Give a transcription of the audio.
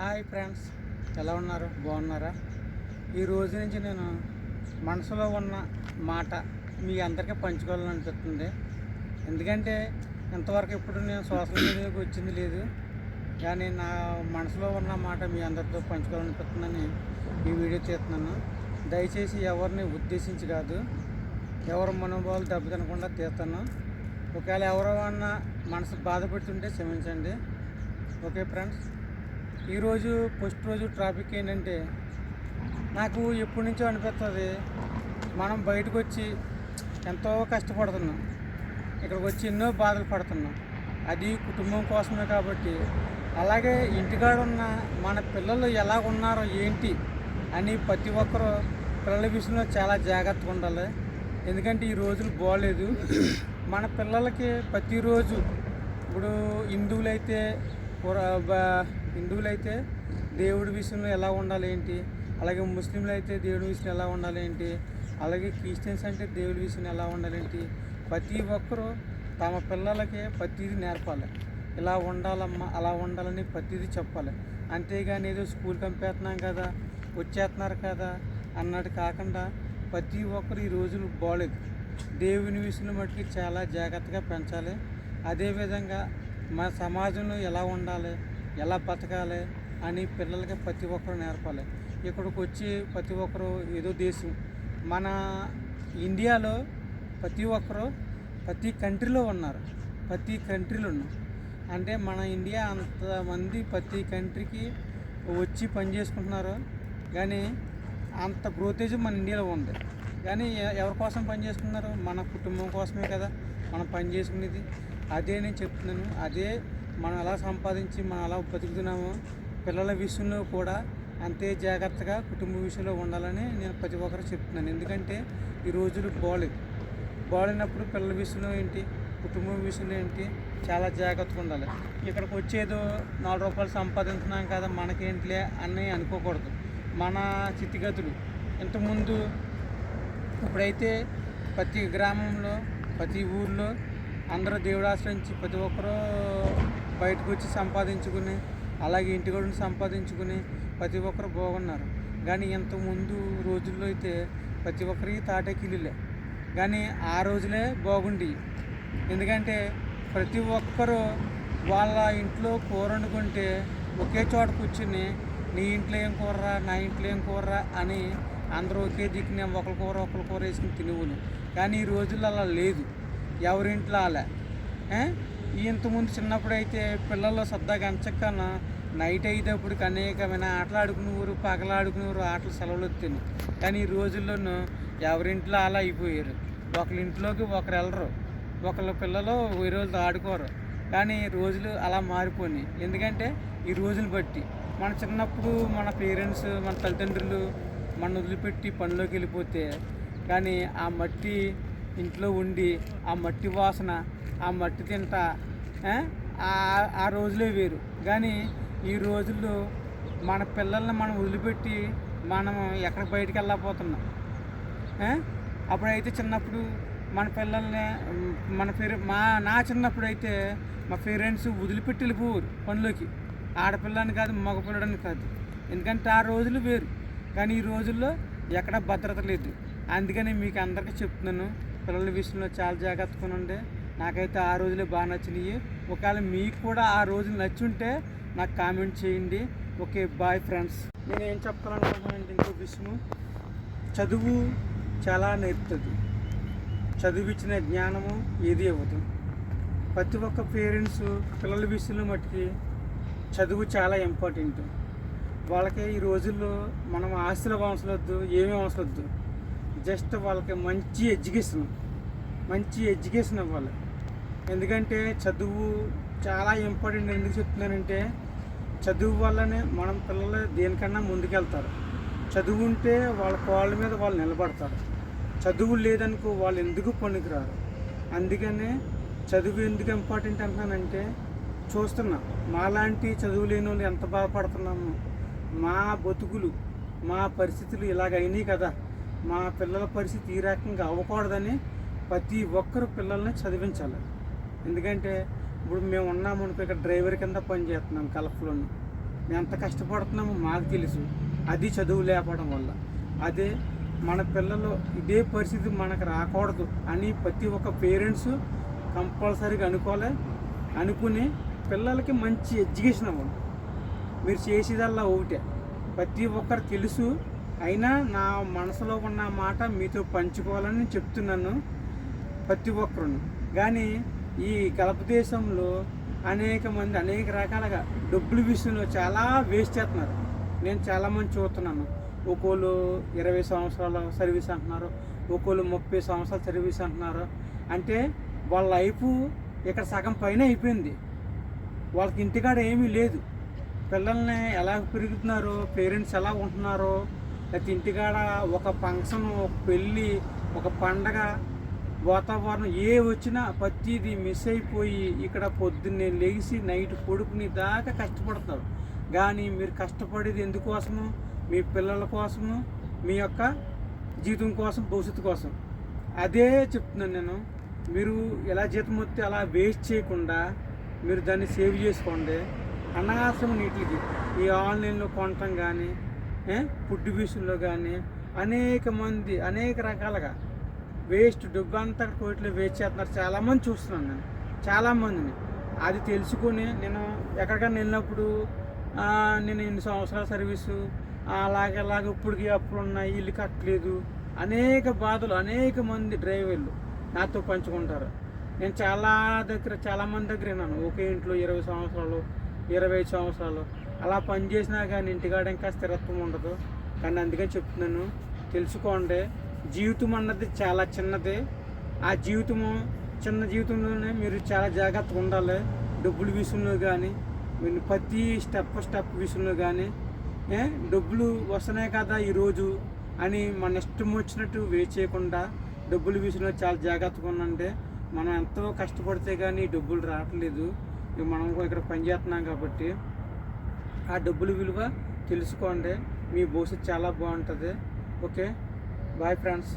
Hi friends, ఎలా ఉన్నారు? బాగున్నారా? ఈ రోజు నుంచి నేను మనసులో ఉన్న మాట మీ అందరికీ పంచుకోవాలనిపిస్తుంది. ఎందుకంటే ఇంతవరకు ఎప్పుడు నేను సోషల్ మీడియాకి వచ్చింది లేదు, కానీ నా మనసులో ఉన్న మాట మీ అందరితో పంచుకోవాలనిపిస్తుందని ఈ వీడియో తీస్తున్నాను. దయచేసి ఎవరిని ఉద్దేశించి కాదు, ఎవరి మనోభావాలు దెబ్బతినకుండా తీస్తాను. ఒకవేళ ఎవరో అన్న మనసు బాధపెడుతుంటే క్షమించండి. ఓకే ఫ్రెండ్స్, ఈరోజు ఫస్ట్ రోజు ట్రాఫిక్ ఏంటంటే, నాకు ఎప్పటి నుంచో అనిపిస్తుంది, మనం బయటకు వచ్చి ఎంతో కష్టపడుతున్నాం, ఇక్కడికి వచ్చి ఎన్నో బాధలు పడుతున్నాం, అది కుటుంబం కోసమే. కాబట్టి అలాగే ఇంటికాడ ఉన్న మన పిల్లలు ఎలా ఉన్నారో ఏంటి అని ప్రతి ఒక్కరూ పిల్లల విషయంలో చాలా జాగ్రత్తగా ఉండాలి. ఎందుకంటే ఈ రోజులు బాగోలేదు. మన పిల్లలకి ప్రతిరోజు ఇప్పుడు హిందువులైతే దేవుడి విషయంలో ఎలా ఉండాలి ఏంటి, అలాగే ముస్లింలు అయితే దేవుడి విషయంలో ఎలా ఉండాలి ఏంటి, అలాగే క్రిస్టియన్స్ అంటే దేవుడి విషయంలో ఎలా ఉండాలి ఏంటి, ప్రతి ఒక్కరూ తమ పిల్లలకి ప్రతిదీ నేర్పాలి. ఇలా ఉండాలమ్మా, అలా ఉండాలని ప్రతిదీ చెప్పాలి. అంతేగాని ఏదో స్కూల్ పంపేస్తున్నాం కదా, వచ్చేస్తున్నారు కదా అన్నట్టు కాకుండా ప్రతి ఒక్కరు ఈ రోజులు బాగోలేదు. దేవుని విషయంలో మట్టుకు చాలా జాగ్రత్తగా పెంచాలి. అదేవిధంగా మన సమాజంలో ఎలా ఉండాలి, ఎలా బతకాలి అని పిల్లలకి ప్రతి ఒక్కరు నేర్పాలి. ఇక్కడికి వచ్చి ప్రతి ఒక్కరు ఏదో దేశం, మన ఇండియాలో ప్రతి ఒక్కరు ప్రతి కంట్రీలో ఉన్నారు, ప్రతి కంట్రీలో ఉన్నారు. అంటే మన ఇండియా అంతమంది ప్రతి కంట్రీకి వచ్చి పని చేసుకుంటున్నారు, కానీ అంత గ్రోతేజ్ మన ఇండియాలో ఉంది. కానీ ఎవరి కోసం పని చేసుకున్నారు? మన కుటుంబం కోసమే కదా మనం పని చేసుకునేది. అదే నేను చెప్తున్నాను. అదే మనం ఎలా సంపాదించి మనం ఎలా బతుకుతున్నామో పిల్లల విషయంలో కూడా అంతే జాగ్రత్తగా కుటుంబ విషయంలో ఉండాలని నేను ప్రతి ఒక్కరు చెప్తున్నాను. ఎందుకంటే ఈ రోజులు బాగాలేనప్పుడు పిల్లల విషయంలో ఏంటి, కుటుంబం విషయంలో ఏంటి, చాలా జాగ్రత్తగా ఉండాలి. ఇక్కడికి వచ్చేదో 4 రూపాయలు సంపాదించున్నాం కదా మనకేంటిలే అని అనుకోకూడదు. మన స్థితిగతులు ఇంతకుముందు, ఇప్పుడైతే ప్రతి గ్రామంలో ప్రతి ఊర్లో అందరూ దేవుడు ఆశ్రయించి ప్రతి ఒక్కరూ బయటకు వచ్చి సంపాదించుకుని, అలాగే ఇంటికి సంపాదించుకుని ప్రతి ఒక్కరు బాగున్నారు. కానీ ఇంతకుముందు రోజుల్లో అయితే ప్రతి ఒక్కరికి తాటకిల్లులే. కానీ ఆ రోజులే బాగుండి, ఎందుకంటే ప్రతి ఒక్కరూ వాళ్ళ ఇంట్లో కూర వండుకుంటే ఒకే చోట కూర్చుని నీ ఇంట్లో ఏం కూరరా, నా ఇంట్లో ఏం కూరరా అని అందరూ ఒకే దిక్కునే ఒకరి కూర వేసుకుని తినేవాళ్ళు. కానీ ఈ రోజుల్లో అలా లేదు, ఎవరింట్లో అలా. ఇంతకుముందు చిన్నప్పుడు అయితే పిల్లలు సరదాగా అంచక్కన నైట్ అయ్యేటప్పటికి అనేకమైన ఆటలు ఆడుకునేవారు, పగలు ఆడుకునేవారు, ఆటలు సెలవులు వస్తాయి. కానీ ఈ రోజుల్లోనూ ఎవరింట్లో అలా అయిపోయారు. ఒకరి ఇంట్లోకి ఒకరు వెళ్ళరు, ఒకళ్ళ పిల్లలు ఈ రోజులు ఆడుకోరు. కానీ రోజులు అలా మారిపోయినాయి. ఎందుకంటే ఈ రోజులు బట్టి మన చిన్నప్పుడు మన పేరెంట్స్, మన తల్లిదండ్రులు మన వదిలిపెట్టి పనిలోకి వెళ్ళిపోతే, కానీ ఆ మట్టి ఇంట్లో ఉండి ఆ మట్టి వాసన, ఆ మట్టి తింటా ఆ రోజులే వేరు. కానీ ఈ రోజుల్లో మన పిల్లల్ని మనం వదిలిపెట్టి మనం ఎక్కడ బయటికి వెళ్ళకపోతున్నాం. అప్పుడైతే చిన్నప్పుడు మన పిల్లల్ని నా చిన్నప్పుడు అయితే మా పేరెంట్స్ వదిలిపెట్టి వెళ్ళిపోరు పనిలోకి, ఆడపిల్లని కాదు మగపిల్లడని కాదు. ఎందుకంటే ఆ రోజులు వేరు. కానీ ఈ రోజుల్లో ఎక్కడ భద్రత లేదు. అందుకని మీకు అందరికీ చెప్తున్నాను, పిల్లల విషయంలో చాలా జాగ్రత్తగా ఉండే. నాకైతే ఆ రోజులే బాగా నచ్చినాయి. ఒకవేళ మీకు కూడా ఆ రోజులు నచ్చుంటే నాకు కామెంట్ చేయండి. Okay, bye friends. నేను ఏం చెప్పాలనుకుంటున్నానంటే, ఇంకో విషయము, చదువు చాలా నేర్పుతుంది. చదువు ఇచ్చిన జ్ఞానము ఏది అవ్వదు. ప్రతి ఒక్క పేరెంట్స్ పిల్లల విషయంలో మట్టుకి చదువు చాలా ఇంపార్టెంట్. వాళ్ళకి ఈ రోజుల్లో మనం ఆస్తుల అవసరం వద్దు, ఏమీ అవసరం వద్దు. జస్ట్ వాళ్ళకి మంచి ఎడ్యుకేషన్ ఇవ్వాలి. ఎందుకంటే చదువు చాలా ఇంపార్టెంట్. ఎందుకు చెప్తున్నానంటే, చదువు వల్లనే మనం పిల్లలు దేనికన్నా ముందుకెళ్తారు. చదువు ఉంటే వాళ్ళ కాళ్ళ మీద వాళ్ళు నిలబడతారు. చదువు లేదనుకో వాళ్ళు ఎందుకు పనికిరారు. అందుకనే చదువు ఎందుకు ఇంపార్టెంట్ అంటున్నానంటే, చూస్తున్నా మాలాంటి చదువు లేని వాళ్ళు ఎంత బాధపడుతున్నాము. మా బతుకులు, మా పరిస్థితులు ఇలాగైనాయి కదా, మా పిల్లల పరిస్థితి ఈ రకంగా అవ్వకూడదని ప్రతి ఒక్కరు పిల్లల్ని చదివించాలి. ఎందుకంటే ఇప్పుడు మేము ఉన్నామనుకో, ఇక్కడ డ్రైవర్ కింద పని చేస్తున్నాం గల్ఫ్లోని. మేము ఎంత కష్టపడుతున్నామో మాకు తెలుసు. అది చదువు లేకపోవడం వల్ల. అదే మన పిల్లలు ఇదే పరిస్థితి మనకు రాకూడదు అని ప్రతి ఒక్క పేరెంట్స్ కంపల్సరీగా అనుకుని పిల్లలకి మంచి ఎడ్యుకేషన్ అవ్వండి. మీరు చేసేదల్లా ఒకటే, ప్రతి ఒక్కరు తెలుసు, అయినా నా మనసులో ఉన్న మాట మీతో పంచుకోవాలని చెప్తున్నాను ప్రతి ఒక్కరు. కానీ ఈ గల్ఫ్ దేశంలో అనేక మంది అనేక రకాలుగా డబ్బుల విషయంలో చాలా వేస్ట్ చేస్తున్నారు. నేను చాలామంది చూస్తున్నాను. ఒక్కోళ్ళు 20 సంవత్సరాల సర్వీస్ అంటున్నారు, ఒక్కోళ్ళు 30 సంవత్సరాల సర్వీస్ అంటున్నారు. అంటే వాళ్ళ లైఫ్ ఇక్కడ సగం పైన అయిపోయింది. వాళ్ళకి ఇంటికాడ ఏమీ లేదు. పిల్లల్ని ఎలా పెరుగుతున్నారో, పేరెంట్స్ ఎలా ఉంటున్నారో, లేకపోతే ఇంటికాడ ఒక ఫంక్షన్, ఒక పెళ్ళి, ఒక పండగ వాతావరణం ఏ వచ్చినా ప్రతిదీ మిస్ అయిపోయి ఇక్కడ పొద్దున్నే లేచి నైట్ పడుకుని దాకా కష్టపడతారు. కానీ మీరు కష్టపడేది ఎందుకోసము? మీ పిల్లల కోసము, మీ యొక్క జీవితం కోసం, భవిష్యత్తు కోసం. అదే చెప్తున్నాను నేను. మీరు ఎలా జీతం వస్తే అలా వేస్ట్ చేయకుండా మీరు దాన్ని సేవ్ చేసుకోండి. అనవసరం నీటికి ఈ ఆన్లైన్లో కొనటం కానీ, ఫుడ్ విషయంలో కానీ అనేక మంది అనేక రకాలుగా వేస్ట్ డబ్బు అంతా కోటిలో వేస్ట్ చేస్తున్నారు. చాలామంది చూస్తున్నాను నేను, చాలామందిని. అది తెలుసుకొని నేను ఎక్కడికైనా వెళ్ళినప్పుడు నేను 2 సంవత్సరాల సర్వీసు అలాగే ఇప్పటికి అప్పుడు ఉన్నాయి, ఇల్లు కట్టలేదు, అనేక బాధలు అనేక మంది డ్రైవర్లు నాతో పంచుకుంటారు. నేను చాలామంది దగ్గర విన్నాను. ఒకే ఇంట్లో 20 సంవత్సరాలు 25 సంవత్సరాలు అలా పనిచేసినా కానీ ఇంటికాడ ఇంకా స్థిరత్వం ఉండదు. కానీ అందుకని చెప్తున్నాను, తెలుసుకోండి. జీవితం అన్నది చాలా చిన్నది. ఆ చిన్న జీవితంలోనే మీరు చాలా జాగ్రత్తగా ఉండాలి. డబ్బుల విషయంలో కానీ, మీరు ప్రతి స్టెప్ విషయంలో కానీ డబ్బులు వస్తున్నాయి కదా ఈరోజు అని మన ఇష్టం వచ్చినట్టు వేస్ట్ చేయకుండా డబ్బుల విషయంలో చాలా జాగ్రత్తగా ఉండండి. మనం ఎంతో కష్టపడితే కానీ డబ్బులు రావట్లేదు. మనం ఇక్కడ పనిచేస్తున్నాం కాబట్టి ఆ డబ్బుల విలువ తెలుసుకోండి. మీ భవిష్యత్తు చాలా బాగుంటుంది. Okay, bye friends.